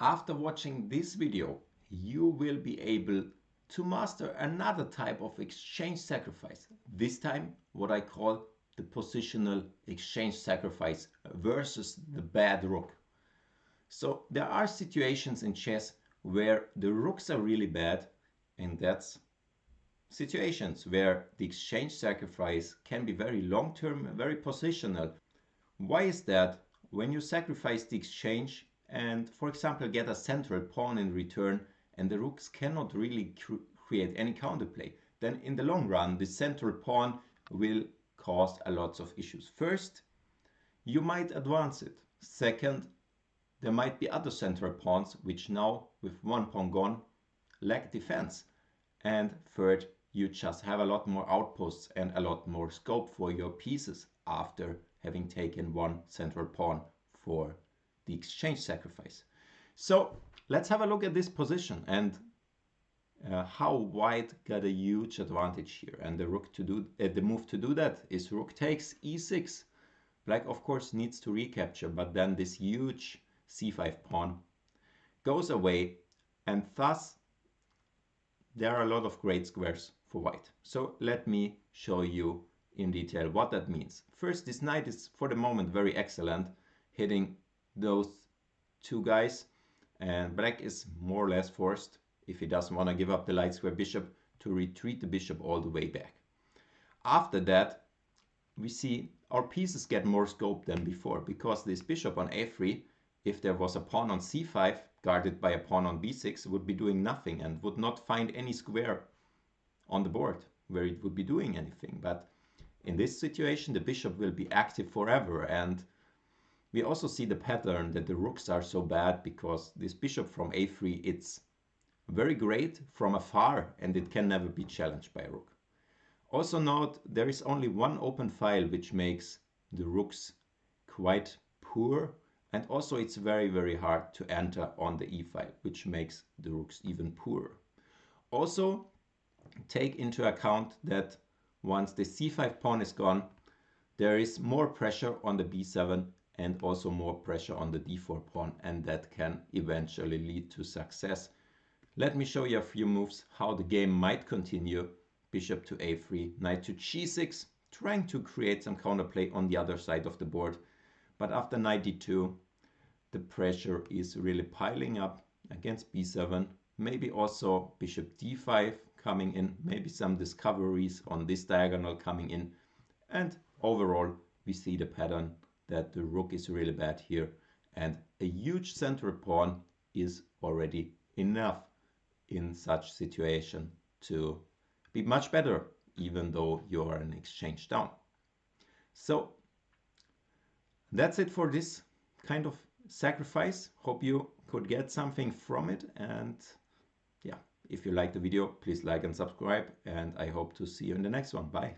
After watching this video, you will be able to master another type of exchange sacrifice. This time, what I call the positional exchange sacrifice versus the bad rook. So there are situations in chess where the rooks are really bad, and that's situations where the exchange sacrifice can be very long-term, very positional. Why is that? When you sacrifice the exchange and, for example, get a central pawn in return and the rooks cannot really create any counterplay, then in the long run the central pawn will cause a lot of issues. First, you might advance it. Second, there might be other central pawns which now, with one pawn gone, lack defense. And third, you just have a lot more outposts and a lot more scope for your pieces after having taken one central pawn for the exchange sacrifice. So let's have a look at this position and how white got a huge advantage here. And the rook to do the move to do that is rook takes e6. Black of course needs to recapture, but then this huge c5 pawn goes away, and thus there are a lot of great squares for white. So let me show you in detail what that means. First, this knight is for the moment very excellent, hitting those two guys, and black is more or less forced, if he doesn't want to give up the light square bishop, to retreat the bishop all the way back. After that, we see our pieces get more scope than before, because this bishop on a3, if there was a pawn on c5 guarded by a pawn on b6, would be doing nothing and would not find any square on the board where it would be doing anything. But in this situation, the bishop will be active forever. And we also see the pattern that the rooks are so bad because this bishop from a3, it's very great from afar and it can never be challenged by a rook. Also note, there is only one open file, which makes the rooks quite poor. And also it's very, very hard to enter on the e file, which makes the rooks even poorer. Also, take into account that once the c5 pawn is gone, there is more pressure on the b7 and also more pressure on the d4 pawn, and that can eventually lead to success. Let me show you a few moves how the game might continue. Bishop to a3, knight to g6, trying to create some counterplay on the other side of the board. But after knight d2, the pressure is really piling up against b7. Maybe also bishop d5 coming in, maybe some discoveries on this diagonal coming in. And overall, we see the pattern that the rook is really bad here. And a huge central pawn is already enough in such situation to be much better, even though you are an exchange down. So that's it for this kind of sacrifice. Hope you could get something from it, and yeah, if you liked the video, please like and subscribe, and I hope to see you in the next one. Bye.